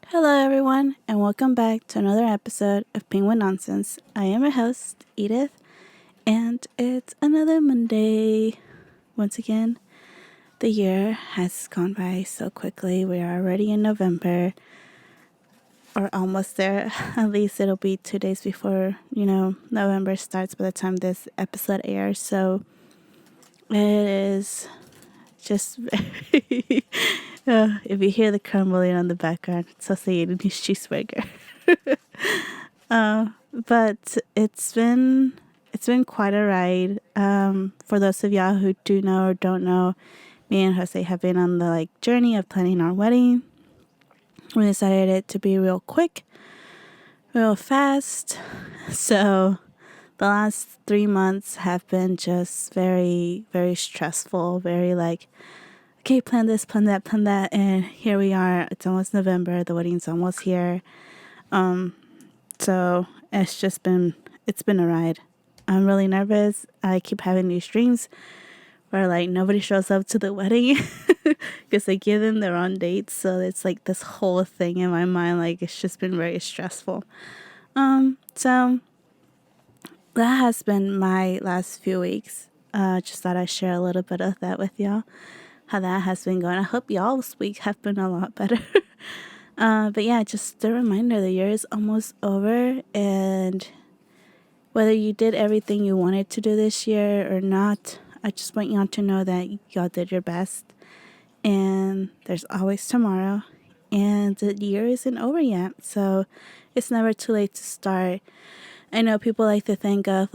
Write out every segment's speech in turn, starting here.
Hello, everyone, and welcome back to another episode of Penguin Nonsense. I am your host, Edith, and it's another Monday. Once again, the year has gone by so quickly. We are already in November, or almost there. At least it'll be 2 days before, November starts by the time this episode airs. So it is just very. If you hear the crumbling on the background, it's also eating his cheeseburger. But it's been quite a ride. For those of y'all who do know or don't know, me and Jose have been on the journey of planning our wedding. We decided it to be real quick, real fast. So the last 3 months have been just very, very stressful. Very okay, plan this, plan that, and here we are. It's almost November. The wedding's almost here. So it's been a ride. I'm really nervous. I keep having these dreams where nobody shows up to the wedding because they give them their own dates. So it's this whole thing in my mind. It's just been very stressful. So that has been my last few weeks. Just thought I'd share a little bit of that with y'all. How that has been going. I hope y'all's week have been a lot better. But yeah, just a reminder, the year is almost over, and whether you did everything you wanted to do this year or not, I just want y'all to know that y'all did your best, and there's always tomorrow, and the year isn't over yet, so it's never too late to start. I know people like to think of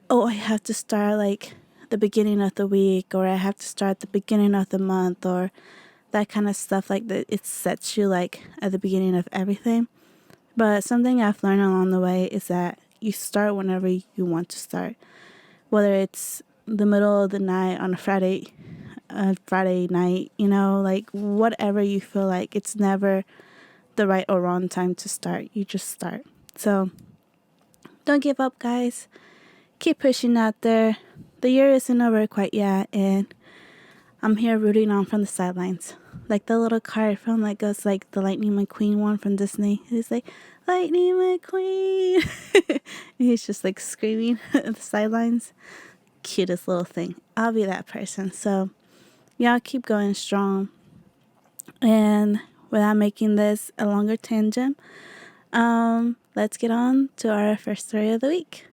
oh, I have to start the beginning of the week, or I have to start the beginning of the month, or that kind of stuff. That it sets you at the beginning of everything. But something I've learned along the way is that you start whenever you want to start, whether it's the middle of the night on a Friday night, whatever you feel like. It's never the right or wrong time to start. You just start. So don't give up, guys. Keep pushing out there. The year isn't over quite yet, and I'm here rooting on from the sidelines. Like the little card from goes the Lightning McQueen one from Disney. He's like, Lightning McQueen. And he's just screaming at the sidelines. Cutest little thing. I'll be that person. So y'all keep going strong. And without making this a longer tangent, let's get on to our first story of the week.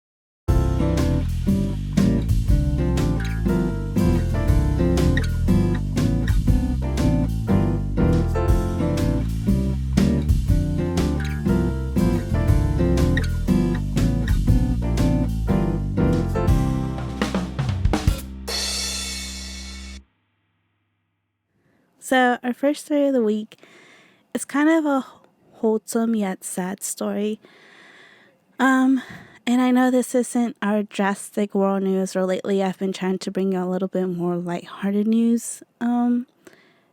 So our first story of the week is kind of a wholesome yet sad story. And I know this isn't our drastic world news, or lately I've been trying to bring you a little bit more lighthearted news. And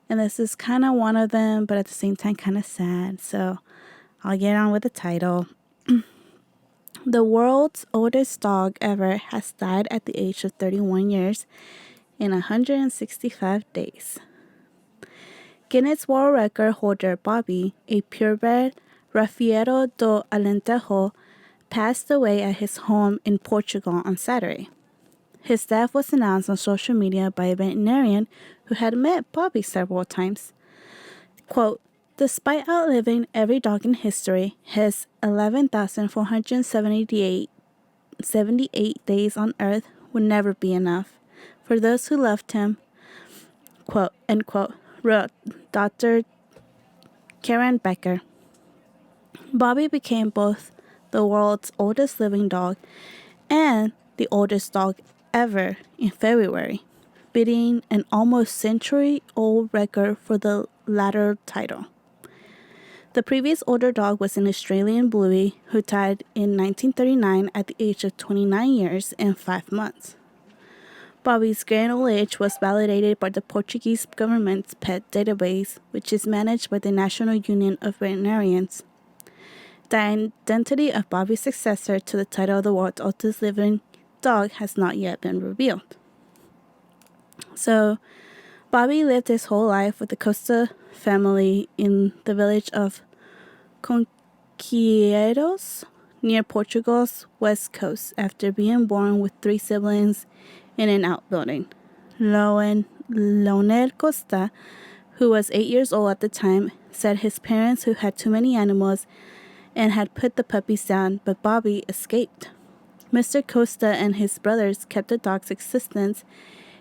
this is kind of one of them, but at the same time kind of sad. So I'll get on with the title. The world's oldest dog ever has died at the age of 31 years in 165 days. Guinness World Record holder Bobby, a purebred Rafeiro do Alentejo, passed away at his home in Portugal on Saturday. His death was announced on social media by a veterinarian who had met Bobby several times. Quote, despite outliving every dog in history, his 11,478 days on Earth would never be enough. For those who loved him, quote, end quote, wrote Dr. Karen Becker. Bobby became both the world's oldest living dog and the oldest dog ever in February, beating an almost century-old record for the latter title. The previous older dog was an Australian Bluey who died in 1939 at the age of 29 years and 5 months. Bobby's grand old age was validated by the Portuguese government's pet database, which is managed by the National Union of Veterinarians. The identity of Bobby's successor to the title of the world's oldest living dog has not yet been revealed. So, Bobby lived his whole life with the Costa family in the village of Conqueiros near Portugal's west coast after being born with 3 siblings in an outbuilding. Leonel Costa, who was 8 years old at the time, said his parents, who had too many animals, and had put the puppies down, but Bobby escaped. Mr. Costa and his brothers kept the dog's existence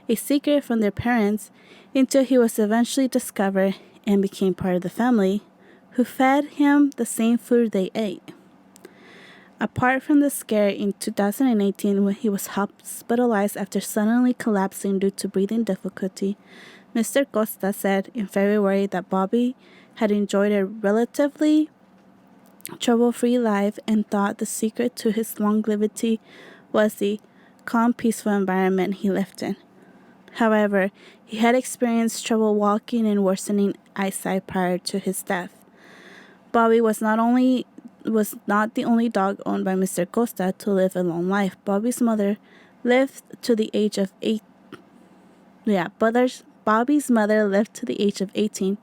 a secret from their parents until he was eventually discovered and became part of the family, who fed him the same food they ate. Apart from the scare in 2018 when he was hospitalized after suddenly collapsing due to breathing difficulty, Mr. Costa said in February that Bobby had enjoyed a relatively trouble-free life and thought the secret to his longevity was the calm, peaceful environment he lived in. However, he had experienced trouble walking and worsening eyesight prior to his death. Bobby was not the only dog owned by Mr. Costa to live a long life. Bobby's mother lived to the age of 8. Bobby's mother lived to the age of 18,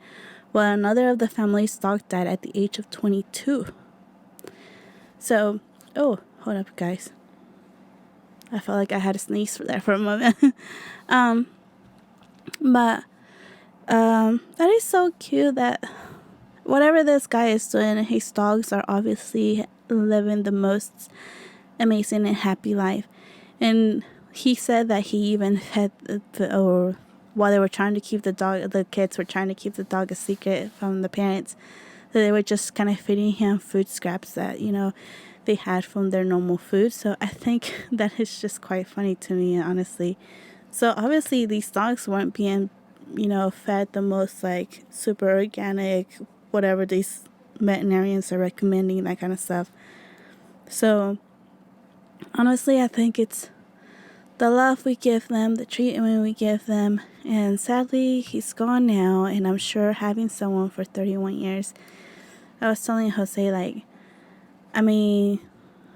while another of the family's dogs died at the age of 22. So, hold up, guys. I felt like I had a sneeze there for a moment. But that is so cute that whatever this guy is doing, his dogs are obviously living the most amazing and happy life. And he said that he even had, while they were trying to keep the kids were trying to keep the dog a secret from the parents, that they were just kind of feeding him food scraps that, they had from their normal food. So I think that is just quite funny to me, honestly. So obviously these dogs weren't being, fed the most like super organic, whatever these veterinarians are recommending, that kind of stuff. So honestly, I think it's the love we give them, the treatment we give them, and sadly he's gone now. And I'm sure having someone for 31 years, I was telling Jose,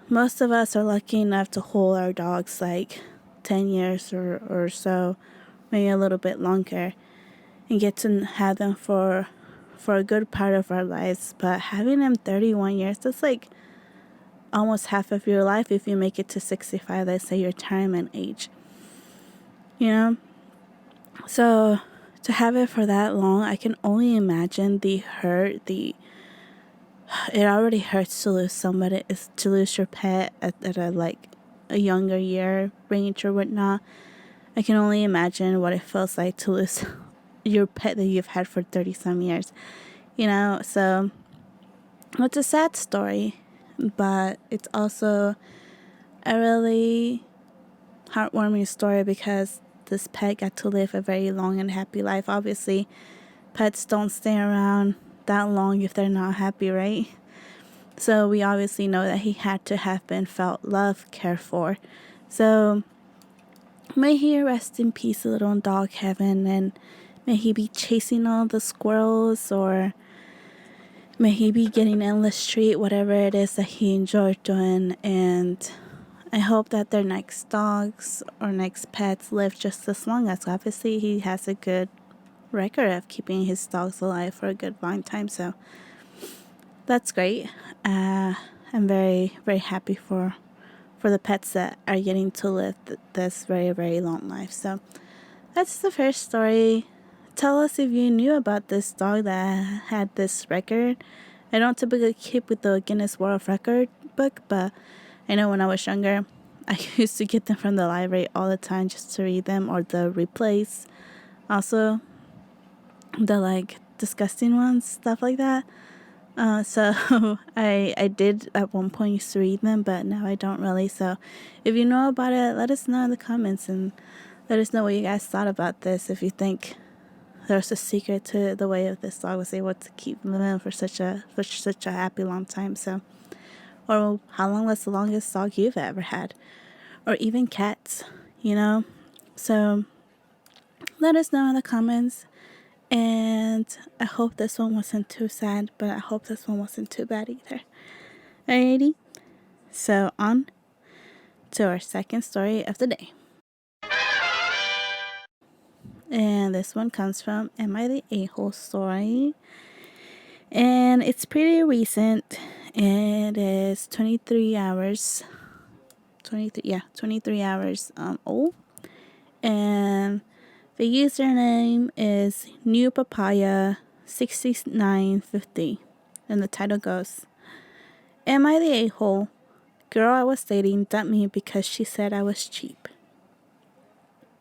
most of us are lucky enough to hold our dogs 10 years or so, maybe a little bit longer, and get to have them for a good part of our lives. But having them 31 years, that's almost half of your life if you make it to 65, let's say your retirement age. So to have it for that long, I can only imagine the hurt, it already hurts to lose somebody, is to lose your pet at a younger year range or whatnot. I can only imagine what it feels like to lose your pet that you've had for 30 some years, so it's a sad story, but it's also a really heartwarming story because this pet got to live a very long and happy life. Obviously, pets don't stay around that long if they're not happy, right? So we obviously know that he had to have been felt loved, cared for. So may he rest in peace, little dog heaven, and may he be chasing all the squirrels, or may he be getting endless treat, whatever it is that he enjoyed doing. And I hope that their next dogs or next pets live just as long, as obviously he has a good record of keeping his dogs alive for a good long time. So that's great. I'm very, very happy for the pets that are getting to live this very, very long life. So that's the first story. Tell us if you knew about this dog that had this record. I don't typically keep with the Guinness World Record book, but I know when I was younger, I used to get them from the library all the time just to read them, or the replays. Also, the disgusting ones, stuff like that. So I did at one point used to read them, but now I don't really. So if you know about it, let us know in the comments, and let us know what you guys thought about this. If you think there's a secret to the way of this dog was able to keep living for such a happy long time. So, or how long was the longest dog you've ever had, or even cats, So let us know in the comments. And I hope this one wasn't too sad, but I hope this one wasn't too bad either. Alrighty, so on to our second story of the day. And this one comes from Am I the A-Hole Story? And And it's pretty recent. It is 23 hours. 23 hours old. And the username is New Papaya 6950. And the title goes, Am I the a-hole? Girl I was dating dumped me because she said I was cheap.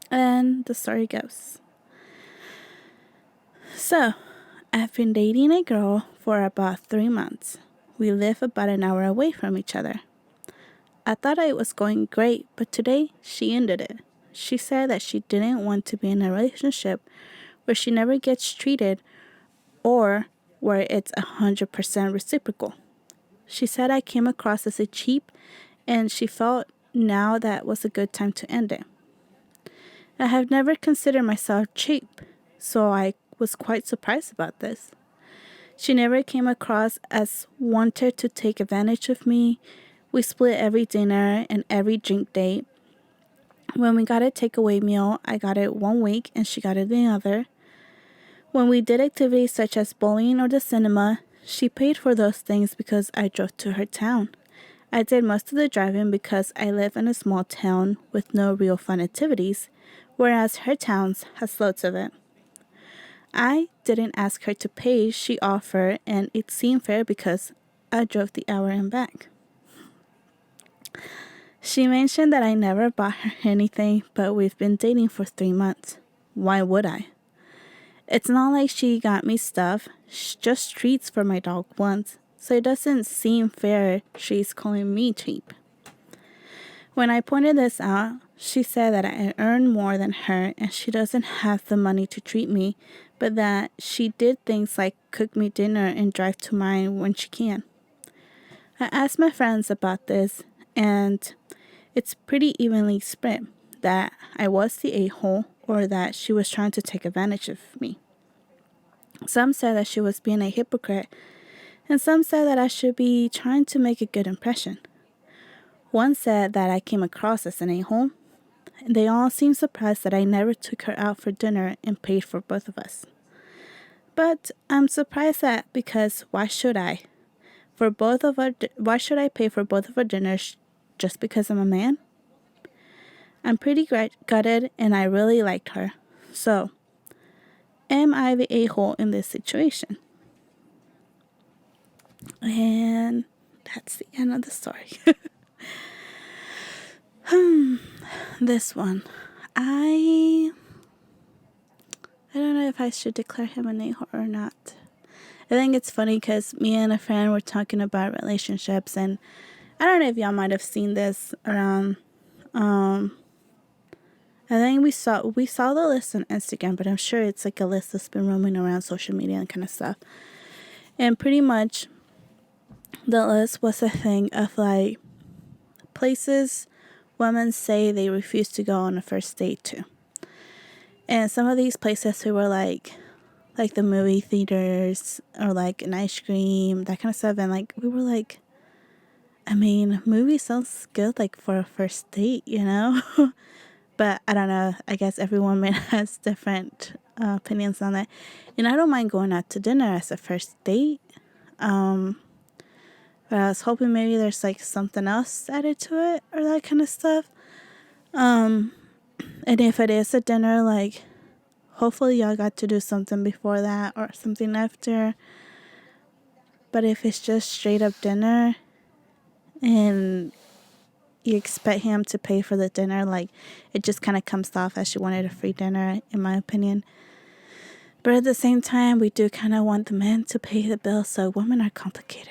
And the story goes, So, I've been dating a girl for about 3 months. We live about an hour away from each other. I thought it was going great, but today she ended it. She said that she didn't want to be in a relationship where she never gets treated or where it's 100% reciprocal. She said I came across as a cheap and she felt now that was a good time to end it. I have never considered myself cheap, so I was quite surprised about this. She never came across as wanted to take advantage of me. We split every dinner and every drink date. When we got a takeaway meal, I got it 1 week and she got it the other. When we did activities such as bowling or the cinema, she paid for those things because I drove to her town. I did most of the driving because I live in a small town with no real fun activities, whereas her town has loads of it. I didn't ask her to pay, she offered, and it seemed fair because I drove the hour and back. She mentioned that I never bought her anything, but we've been dating for 3 months. Why would I? It's not like she got me stuff, just treats for my dog once, so it doesn't seem fair she's calling me cheap. When I pointed this out, she said that I earn more than her and she doesn't have the money to treat me, but that she did things like cook me dinner and drive to mine when she can. I asked my friends about this, and it's pretty evenly split that I was the a-hole or that she was trying to take advantage of me. Some said that she was being a hypocrite, and some said that I should be trying to make a good impression. One said that I came across as an a-hole, and they all seemed surprised that I never took her out for dinner and paid for both of us. But I'm surprised that because why should I? Why should I pay for both of our dinners just because I'm a man? I'm pretty gutted and I really liked her. So, am I the a-hole in this situation? And that's the end of the story. This one. I don't know if I should declare him an a-hole or not. I think it's funny because me and a friend were talking about relationships, and I don't know if y'all might have seen this around. I think we saw the list on Instagram, but I'm sure it's like a list that's been roaming around social media and kind of stuff. And pretty much, the list was a thing of like places women say they refuse to go on a first date to. And some of these places we were like the movie theaters or like an ice cream, that kind of stuff. And like we were like, I mean, movie sounds good like for a first date, you know? But I don't know. I guess every woman has different opinions on that. And I don't mind going out to dinner as a first date. But I was hoping maybe there's like something else added to it or that kind of stuff. And if it is a dinner, like hopefully y'all got to do something before that or something after. But if it's just straight up dinner and you expect him to pay for the dinner, like it just kind of comes off as you wanted a free dinner, in my opinion. But at the same time, we do kind of want the men to pay the bill, so women are complicated.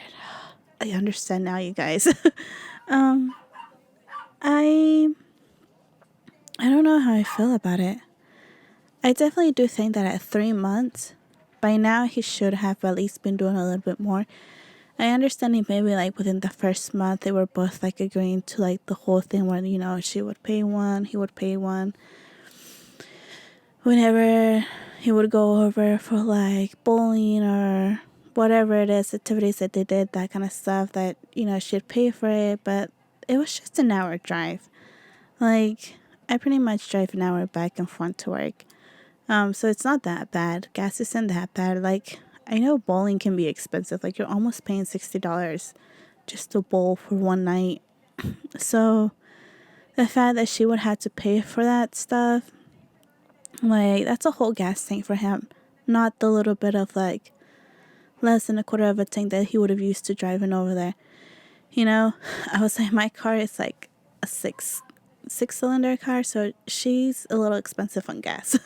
I understand now, you guys. I don't know how I feel about it. I definitely do think that at 3 months, by now he should have at least been doing a little bit more. I understand it maybe like within the first month they were both like agreeing to like the whole thing where, you know, she would pay one, he would pay one. Whenever he would go over for like bowling or whatever it is, activities that they did, that kind of stuff, that, you know, she'd pay for it, but it was just an hour drive. Like, I pretty much drive an hour back and forth to work. So it's not that bad. Gas isn't that bad. Like, I know bowling can be expensive. Like, you're almost paying $60 just to bowl for one night. So the fact that she would have to pay for that stuff, like, that's a whole gas tank for him. Not the little bit of, like, less than a quarter of a tank that he would have used to driving over there. You know, I was like, my car is like a six-cylinder car, so she's a little expensive on gas.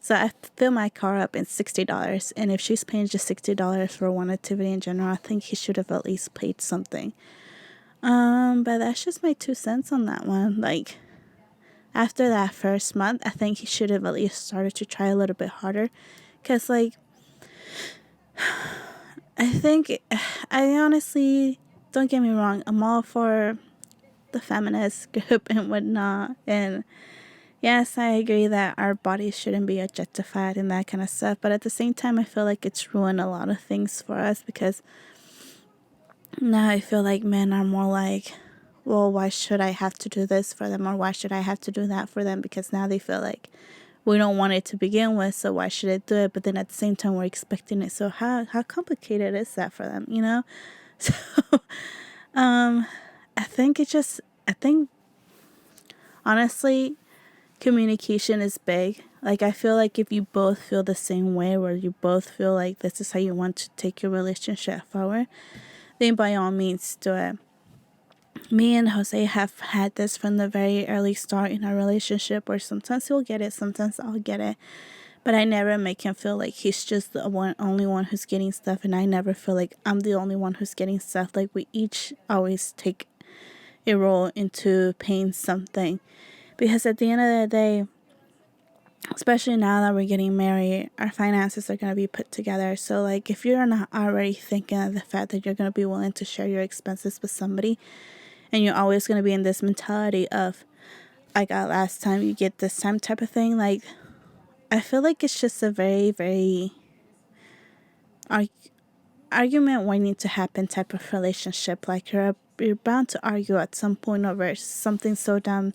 So I fill my car up in $60, and if she's paying just $60 for one activity in general, I think he should have at least paid something. But that's just my 2 cents on that one. Like, after that first month, I think he should have at least started to try a little bit harder, because, like, I honestly, don't get me wrong, I'm all for the feminist group and whatnot, and yes, I agree that our bodies shouldn't be objectified and that kind of stuff, but at the same time, I feel like it's ruined a lot of things for us, because now I feel like men are more like, well, why should I have to do this for them, or why should I have to do that for them, because now they feel like we don't want it to begin with, so why should I do it? But then at the same time, we're expecting it. So how complicated is that for them, you know? So, I think honestly, communication is big. Like, I feel like if you both feel the same way, where you both feel like this is how you want to take your relationship forward, then by all means do it. Me and Jose have had this from the very early start in our relationship, where sometimes he'll get it, sometimes I'll get it. But I never make him feel like he's just the only one who's getting stuff, and I never feel like I'm the only one who's getting stuff. Like, we each always take a role into paying something. Because at the end of the day, especially now that we're getting married, our finances are going to be put together. So, like, if you're not already thinking of the fact that you're going to be willing to share your expenses with somebody, and you're always going to be in this mentality of, I got last time, you get this time type of thing, like, I feel like it's just a very, very argument waiting to happen type of relationship. Like, you're bound to argue at some point over something so dumb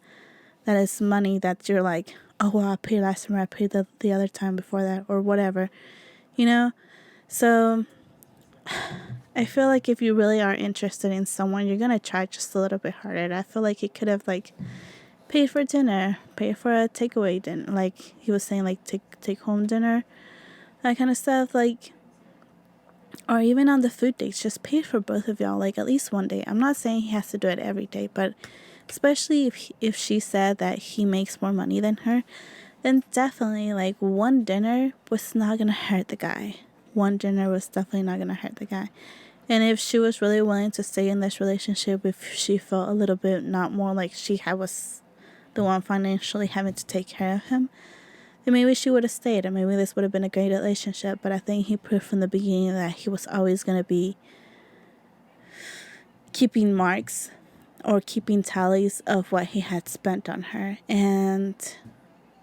that is money, that you're like, oh, well, I paid last time, I paid the other time before that, or whatever, you know? So I feel like if you really are interested in someone, you're going to try just a little bit harder. I feel like he could have, like, paid for dinner, paid for a takeaway dinner, like he was saying, like, take home dinner, that kind of stuff, like, or even on the food dates, just pay for both of y'all, like, at least one day. I'm not saying he has to do it every day, but especially if she said that he makes more money than her, then definitely, like, one dinner was not gonna hurt the guy. One dinner was definitely not gonna hurt the guy. And if she was really willing to stay in this relationship, if she felt a little bit not more like she was the one financially having to take care of him, then maybe she would have stayed, and maybe this would have been a great relationship. But I think he proved from the beginning that he was always going to be keeping marks or keeping tallies of what he had spent on her. And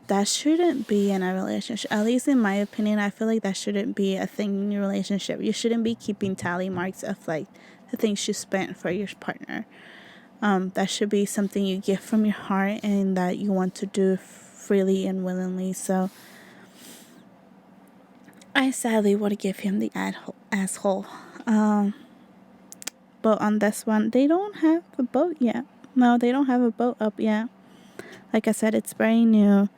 that shouldn't be in a relationship. At least in my opinion, I feel like that shouldn't be a thing in your relationship. You shouldn't be keeping tally marks of, like, the things you spent for your partner. That should be something you give from your heart and that you want to do freely and willingly. So I sadly would give him the asshole. But on this one, they don't have a boat yet. No, they don't have a boat up yet. Like I said, it's very new.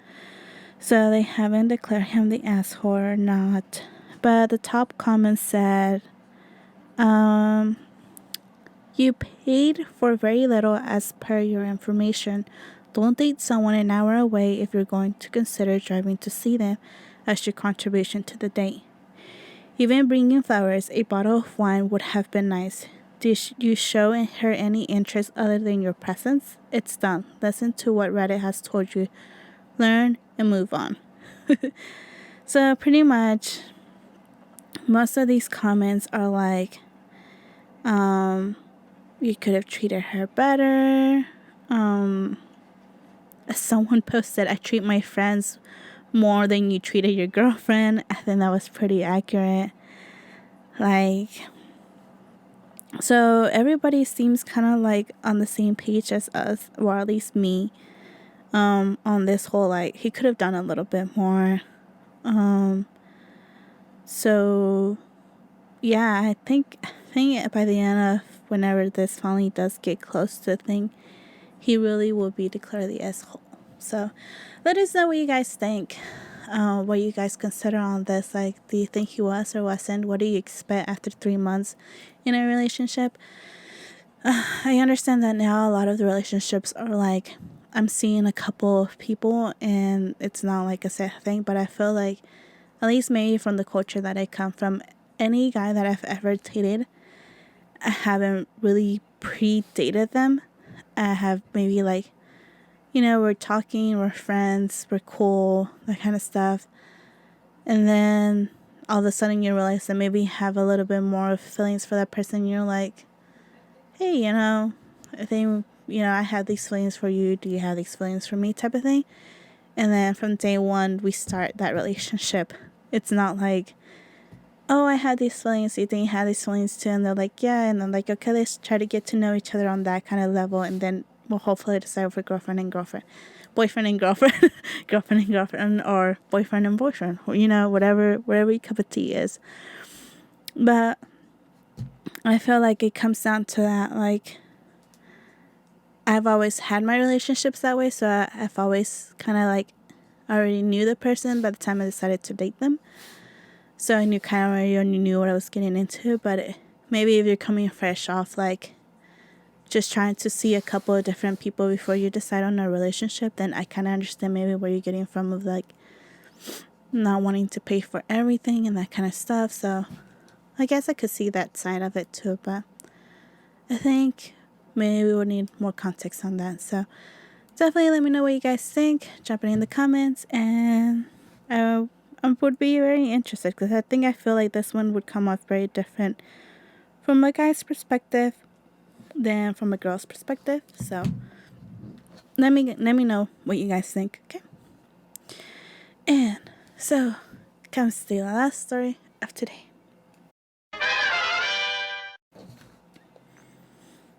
So they haven't declared him the asshole or not. But the top comment said, you paid for very little as per your information. Don't date someone an hour away if you're going to consider driving to see them as your contribution to the date. Even bringing flowers, a bottle of wine would have been nice. Did you show her any interest other than your presence? It's done. Listen to what Reddit has told you. Learn and move on. So pretty much, most of these comments are like, you could have treated her better. Someone posted, I treat my friends more than you treated your girlfriend. I think that was pretty accurate. Like, so everybody seems kind of like on the same page as us, or at least me, on this whole, like, he could have done a little bit more. So yeah, I think by the end of whenever this finally does get close to a thing, he really will be declared the asshole. So let us know what you guys think. What you guys consider on this. Like, do you think he was or wasn't? What do you expect after 3 months in a relationship? I understand that now a lot of the relationships are like, I'm seeing a couple of people and it's not like a set thing, but I feel like, at least maybe from the culture that I come from, any guy that I've ever dated, I haven't really pre-dated them. I have maybe like, we're talking, we're friends, we're cool, that kind of stuff. And then all of a sudden you realize that maybe you have a little bit more of feelings for that person. You're like, hey, I think, I have these feelings for you. Do you have these feelings for me, type of thing? And then from day one, we start that relationship. It's not like, oh, I had these feelings. You think you had these feelings too? And they're like, yeah. And I'm like, okay, let's try to get to know each other on that kind of level. And then we'll hopefully decide if we're girlfriend and girlfriend, boyfriend and girlfriend, girlfriend and girlfriend, or boyfriend and boyfriend, whatever your cup of tea is. But I feel like it comes down to that, like, I've always had my relationships that way, so I've always kind of like already knew the person by the time I decided to date them. So I knew kind of already knew what I was getting into. But maybe if you're coming fresh off, like just trying to see a couple of different people before you decide on a relationship, then I kind of understand maybe where you're getting from of like not wanting to pay for everything and that kind of stuff. So I guess I could see that side of it too, but I think maybe we would need more context on that. So definitely let me know what you guys think. Drop it in the comments, and I would be very interested because I feel like this one would come off very different from a guy's perspective than from a girl's perspective. So let me know what you guys think, okay? And so comes the last story of today.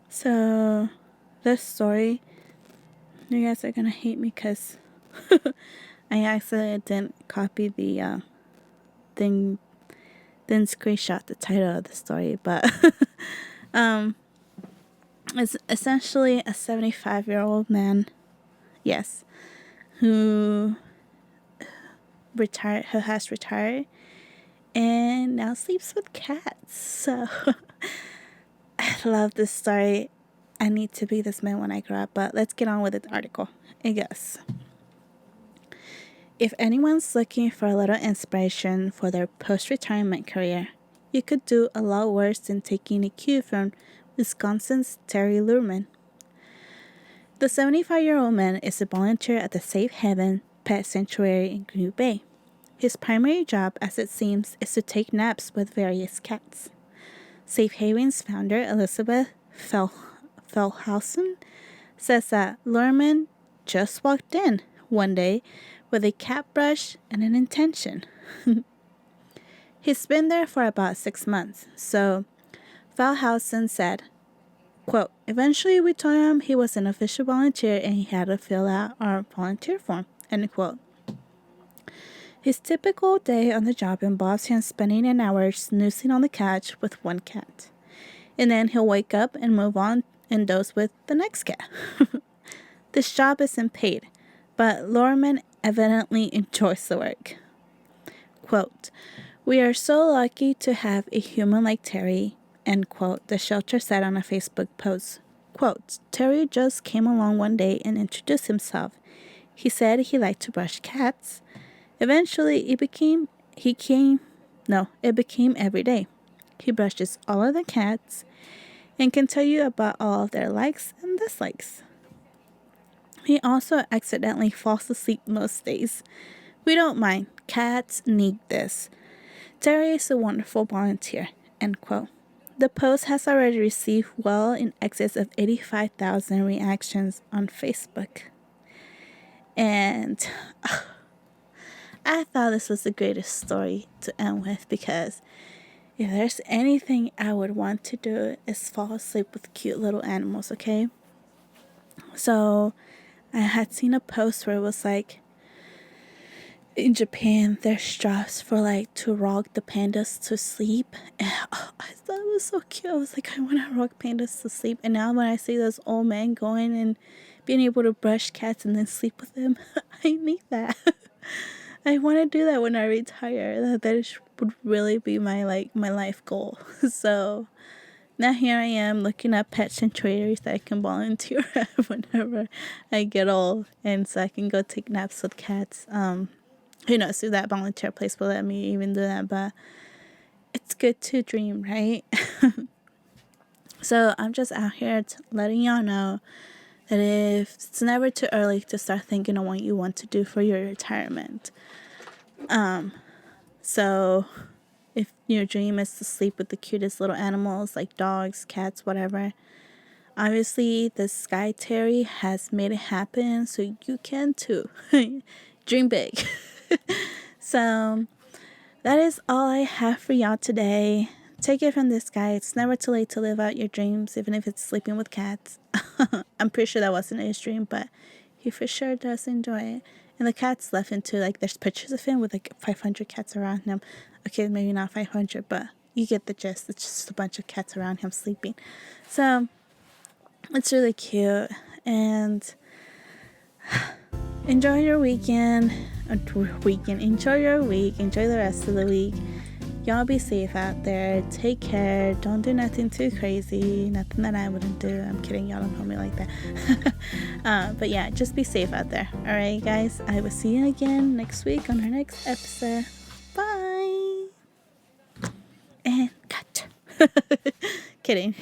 So this story, you guys are gonna hate me because I accidentally didn't copy the thing, didn't screenshot the title of the story, but it's essentially a 75-year-old man, yes, who has retired and now sleeps with cats. So I love this story. I need to be this man when I grow up, but let's get on with the article. It goes, if anyone's looking for a little inspiration for their post-retirement career, you could do a lot worse than taking a cue from Wisconsin's Terry Luhrmann. The 75-year-old man is a volunteer at the Safe Haven Pet Sanctuary in Green Bay. His primary job, as it seems, is to take naps with various cats. Safe Haven's founder, Elizabeth Feldhausen, says that Luhrmann just walked in one day with a cat brush and an intention. He's been there for about 6 months, so Feldhausen said, quote, eventually we told him he was an official volunteer and he had to fill out our volunteer form, end quote. His typical day on the job involves him spending an hour snoozing on the couch with one cat. And then he'll wake up and move on and doze with the next cat. This job isn't paid, but Luhrmann evidently enjoys the work. Quote, we are so lucky to have a human like Terry, end quote, the shelter said on a Facebook post. Quote, Terry just came along one day and introduced himself. He said he liked to brush cats. Eventually, it became every day. He brushes all of the cats and can tell you about all of their likes and dislikes. He also accidentally falls asleep most days. We don't mind. Cats need this. Terry is a wonderful volunteer, end quote. The post has already received well in excess of 85,000 reactions on Facebook. And I thought this was the greatest story to end with because if there's anything I would want to do is fall asleep with cute little animals, okay? So I had seen a post where it was like, in Japan, there's straps for like to rock the pandas to sleep. And I thought it was so cute. I was like, I want to rock pandas to sleep. And now when I see those old men going and being able to brush cats and then sleep with them, I need that. I want to do that when I retire. That would really be my life goal. So now here I am looking at pet sanctuaries that I can volunteer at whenever I get old, and so I can go take naps with cats. Who knows if that volunteer place will let me even do that, but it's good to dream, right? So I'm just out here letting y'all know that if it's never too early to start thinking of what you want to do for your retirement. So if your dream is to sleep with the cutest little animals like dogs, cats, whatever, obviously the Sky Terry has made it happen, so you can too. Dream big. So that is all I have for y'all today. Take it from this guy. It's never too late to live out your dreams, even if it's sleeping with cats. I'm pretty sure that wasn't his dream, but he for sure does enjoy it. And the cats left him too. Like, there's pictures of him with like 500 cats around him. Okay, maybe not 500, but you get the gist. It's just a bunch of cats around him sleeping. So it's really cute. And enjoy your weekend. Enjoy your week. Enjoy the rest of the week. Y'all be safe out there. Take care. Don't do nothing too crazy. Nothing that I wouldn't do. I'm kidding. Y'all don't know me like that. But yeah, just be safe out there. All right, guys. I will see you again next week on our next episode. Bye. And cut. Kidding.